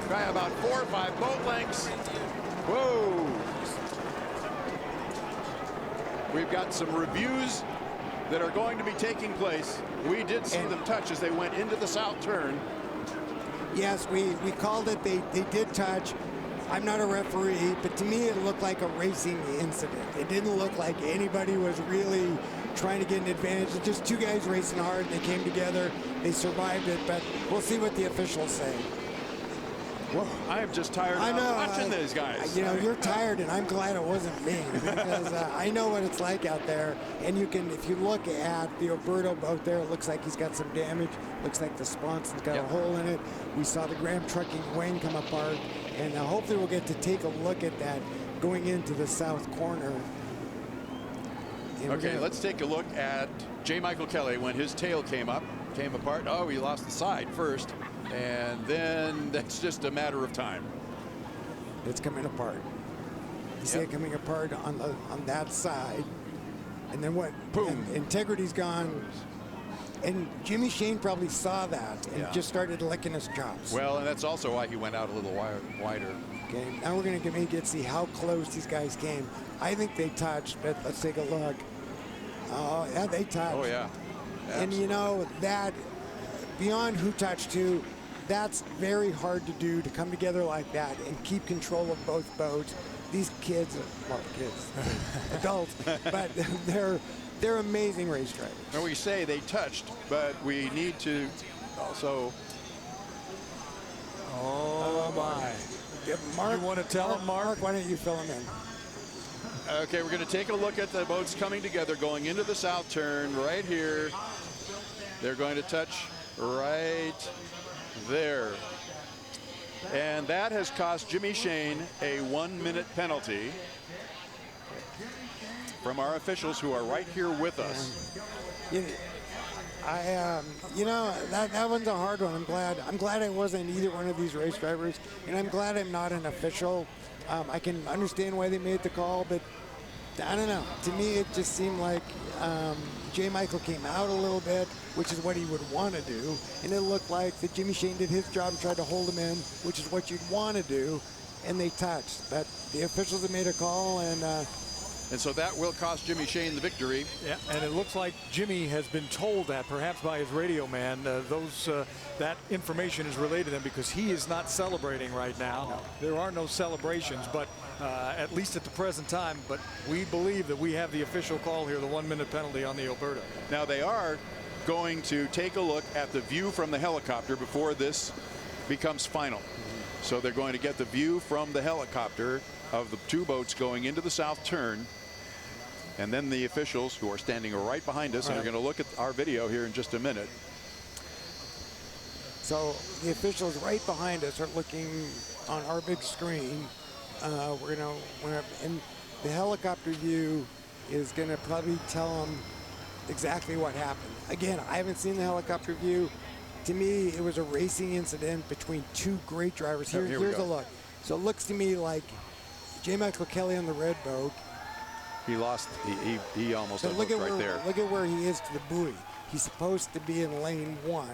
By about 4 or 5 boat lengths. Whoa. We've got some reviews that are going to be taking place. We did see them touch as they went into the south turn. Yes, we called it. They did touch. I'm not a referee, but to me it looked like a racing incident. It didn't look like anybody was really trying to get an advantage. It's just two guys racing hard. They came together. They survived it, but we'll see what the officials say. Well, I am just tired of watching these guys. You know, you're tired, and I'm glad it wasn't me because I know what it's like out there. And you can, if you look at the Alberto boat there, it looks like he's got some damage. Looks like the sponson's got a hole in it. We saw the Graham trucking wing come apart, and hopefully we'll get to take a look at that going into the south corner. And okay, let's take a look at J. Michael Kelly when his tail came apart. Oh, he lost the side first. And then that's just a matter of time. It's coming apart. You see it coming apart on that side. And then what? Boom. Integrity's gone. And Jimmy Shane probably saw that and just started licking his chops. Well, and that's also why he went out a little wider. Okay, now we're going to get to see how close these guys came. I think they touched, but let's take a look. Oh, yeah, they touched. Oh, yeah. Absolutely. And you know, that beyond who touched who, that's very hard to do, to come together like that and keep control of both boats. These kids, well, kids, adults, but they're amazing race drivers. And we say they touched, but we need to also. Oh my! Mark, you want to tell him, Mark? Why don't you fill him in? Okay, we're going to take a look at the boats coming together, going into the south turn right here. They're going to touch right there. And that has cost Jimmy Shane a 1-minute penalty from our officials who are right here with us. You know, that one's a hard one. I'm glad I wasn't either one of these race drivers, and I'm glad I'm not an official. I can understand why they made the call, but I don't know. To me, it just seemed like J. Michael came out a little bit, which is what he would want to do, and it looked like that Jimmy Shane did his job and tried to hold him in, which is what you'd want to do, and they touched. But the officials have made a call, and so that will cost Jimmy Shane the victory. Yeah, and it looks like Jimmy has been told that, perhaps by his radio man. That information is relayed to them because he is not celebrating right now. No. There are no celebrations, but at least at the present time. But we believe that we have the official call here, the 1-minute penalty on the Alberta. Now they are going to take a look at the view from the helicopter before this becomes final. So they're going to get the view from the helicopter of the two boats going into the south turn. And then the officials, who are standing right behind us, and are going to look at our video here in just a minute. So the officials right behind us are looking on our big screen. And the helicopter view is going to probably tell them exactly what happened. Again, I haven't seen the helicopter view. To me, it was a racing incident between two great drivers. Here's a look. So it looks to me like J. Michael Kelly on the red boat. He lost. He almost so look right there. Look at where he is to the buoy. He's supposed to be in lane 1.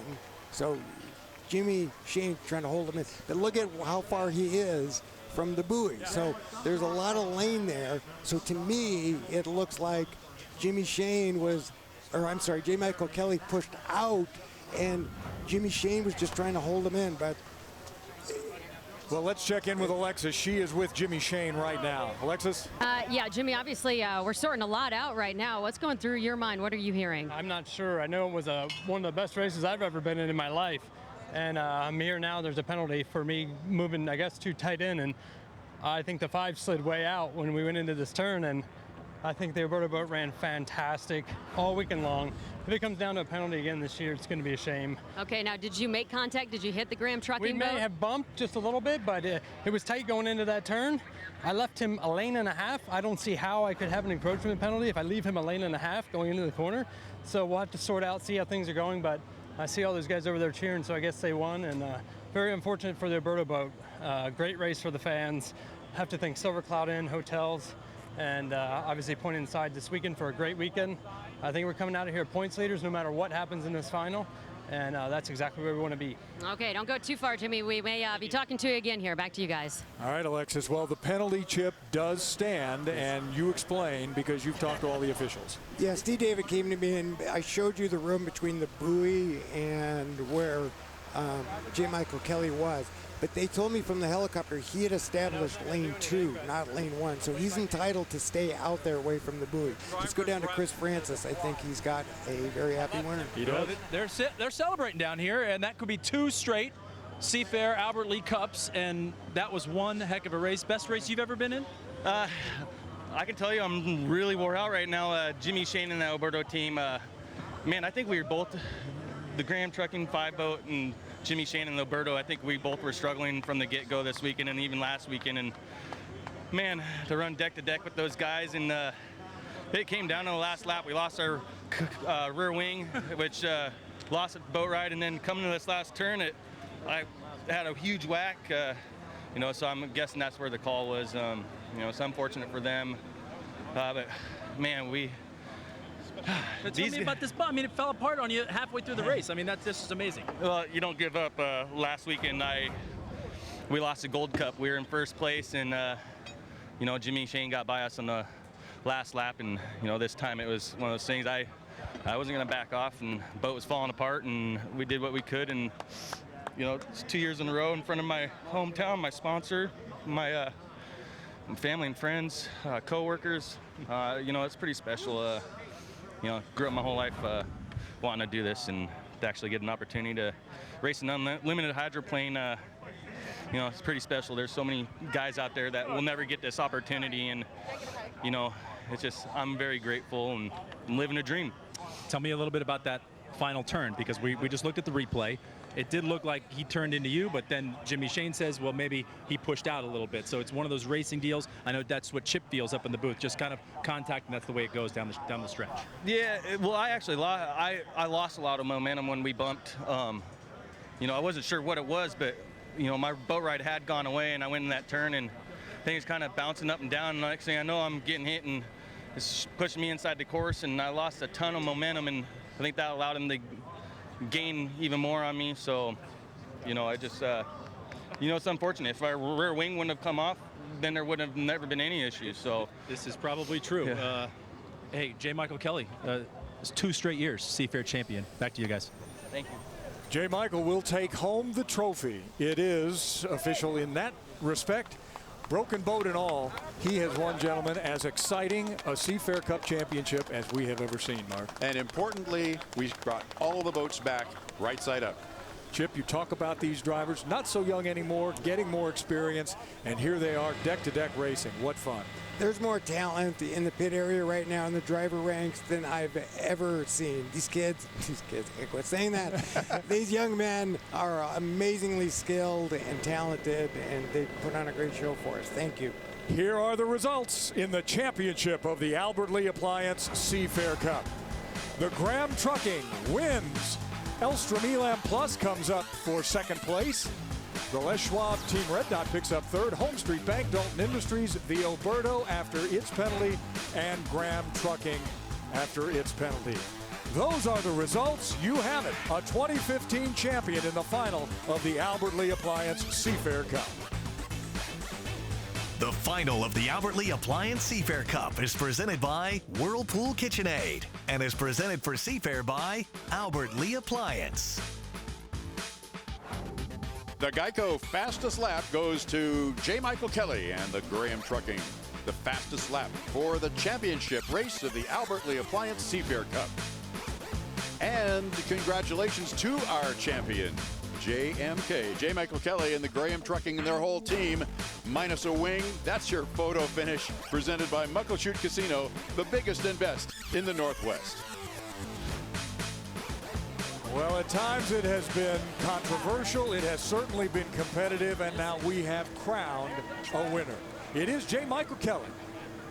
So Jimmy Shane trying to hold him in. But look at how far he is from the buoy. So there's a lot of lane there. So to me, it looks like J. Michael Kelly pushed out, and Jimmy Shane was just trying to hold him in. But well, let's check in with Alexis. She is with Jimmy Shane right now. Alexis? Yeah, Jimmy, obviously we're sorting a lot out right now. What's going through your mind? What are you hearing? I'm not sure. I know it was one of the best races I've ever been in my life. And I'm here now. There's a penalty for me moving, I guess, too tight in. And I think the 5 slid way out when we went into this turn. And I think the Alberta boat ran fantastic all weekend long. If it comes down to a penalty again this year, it's going to be a shame. Okay, now did you make contact? Did you hit the Graham trucking boat? We may have bumped just a little bit, but it was tight going into that turn. I left him a lane and a half. I don't see how I could have an encroachment penalty if I leave him a lane and a half going into the corner. So we'll have to sort out, see how things are going. But I see all those guys over there cheering, so I guess they won. And very unfortunate for the Alberta boat. Great race for the fans. Have to thank Silver Cloud Inn, hotels, and obviously Point Inside this weekend for a great weekend. I think we're coming out of here points leaders no matter what happens in this final. and that's exactly where we want to be. Okay, don't go too far, Jimmy. We may be talking to you again here. Back to you guys. All right, Alexis. Well, the penalty chip does stand, and you explain because you've talked to all the officials. Yeah, Steve David came to me, and I showed you the room between the buoy and where J. Michael Kelly was. But they told me from the helicopter he had established lane 2, not lane 1. So he's entitled to stay out there away from the buoy. Let's go down to Chris Francis. I think he's got a very happy winner. He does. They're celebrating down here, and that could be 2 straight Seafair Albert Lee Cups, and that was one heck of a race. Best race you've ever been in? I can tell you I'm really wore out right now. Jimmy Shane and the Alberto team, man, I think we were both, the Graham Trucking 5-boat and Jimmy Shane and Alberto, I think we both were struggling from the get-go this weekend and even last weekend. And man, to run deck to deck with those guys, and it came down to the last lap. We lost our rear wing, which lost a boat ride, and then coming to this last turn, I had a huge whack. You know, so I'm guessing that's where the call was. You know, it's unfortunate for them, but man, Tell me about this. I mean, it fell apart on you halfway through the race. I mean, that's just amazing. Well, you don't give up. Last weekend, we lost the Gold Cup. We were in first place, and you know, Jimmy and Shane got by us on the last lap, and you know, this time it was one of those things. I wasn't gonna back off, and the boat was falling apart, and we did what we could, and you know, it's 2 years in a row in front of my hometown, my sponsor, my family and friends, co-workers. You know, it's pretty special. You know, grew up my whole life wanting to do this, and to actually get an opportunity to race an unlimited hydroplane, you know, it's pretty special. There's so many guys out there that will never get this opportunity, and you know, it's just, I'm very grateful and I'm living a dream. Tell me a little bit about that final turn, because we just looked at the replay. It did look like he turned into you, but then Jimmy Shane says, well, maybe he pushed out a little bit. So it's one of those racing deals. I know that's what Chip feels up in the booth, just kind of contact, and that's the way it goes down the stretch. Yeah, well, I actually I lost a lot of momentum when we bumped. You know, I wasn't sure what it was, but you know, my boat ride had gone away, and I went in that turn, and things kind of bouncing up and down. And the next thing I know, I'm getting hit, and it's pushing me inside the course, and I lost a ton of momentum, and I think that allowed him to gain even more on me. So, you know, I just, you know, it's unfortunate. If our rear wing wouldn't have come off, then there would have never been any issues. So this is probably true. Yeah. Hey, J. Michael Kelly, it's 2 straight years Seafair champion. Back to you guys. thank you. J. Michael will take home the trophy. It is official in that respect. Broken boat and all, he has won, gentlemen, as exciting a Seafair Cup championship as we have ever seen, Mark. And importantly, we brought all the boats back right side up. Chip, you talk about these drivers, not so young anymore, getting more experience, and here they are, deck-to-deck racing. What fun. There's more talent in the pit area right now in the driver ranks than I've ever seen. These kids, I quit saying that. These young men are amazingly skilled and talented, and they put on a great show for us. Thank you. Here are the results in the championship of the Albert Lee Appliance Seafair Cup. The Graham Trucking wins. Elstrom Elam Plus comes up for second place. The Les Schwab Team Red Dot picks up third. Home Street Bank, Dalton Industries, the Alberto after its penalty, and Graham Trucking after its penalty. Those are the results. You have it. A 2015 champion in the final of the Albert Lee Appliance Seafair Cup. The final of the Albert Lee Appliance Seafair Cup is presented by Whirlpool KitchenAid and is presented for Seafair by Albert Lee Appliance. The Geico fastest lap goes to J. Michael Kelly and the Graham Trucking. The fastest lap for the championship race of the Albert Lee Appliance Seafair Cup. And congratulations to our champion, JMK, J. Michael Kelly and the Graham Trucking and their whole team, minus a wing. That's your photo finish presented by Muckleshoot Casino, the biggest and best in the Northwest. Well, at times it has been controversial. It has certainly been competitive, and now we have crowned a winner. It is J. Michael Kelly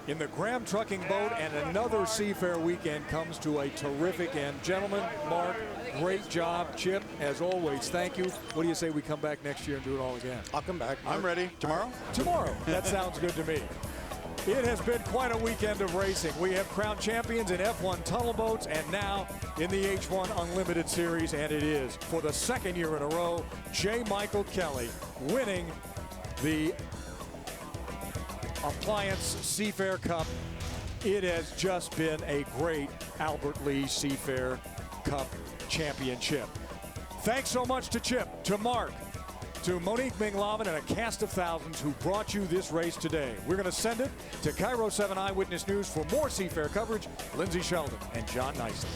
in the Graham Trucking boat, and another Seafair weekend comes to a terrific end. Gentlemen, Mark, great job. Chip, as always, thank you. What do you say we come back next year and do it all again? I'll come back. I'm ready. Tomorrow? Tomorrow. That sounds good to me. It has been quite a weekend of racing. We have crowned champions in F1 tunnel boats and now in the H1 Unlimited Series, and it is for the second year in a row, J. Michael Kelly winning the Appliance Seafair Cup. It has just been a great Albert Lee Seafair Cup championship. Thanks so much to Chip, to Mark, to Monique Minglavin, and a cast of thousands who brought you this race today. We're going to send it to KIRO 7 Eyewitness News for more Seafair coverage. Lindsey Sheldon and John Nicely.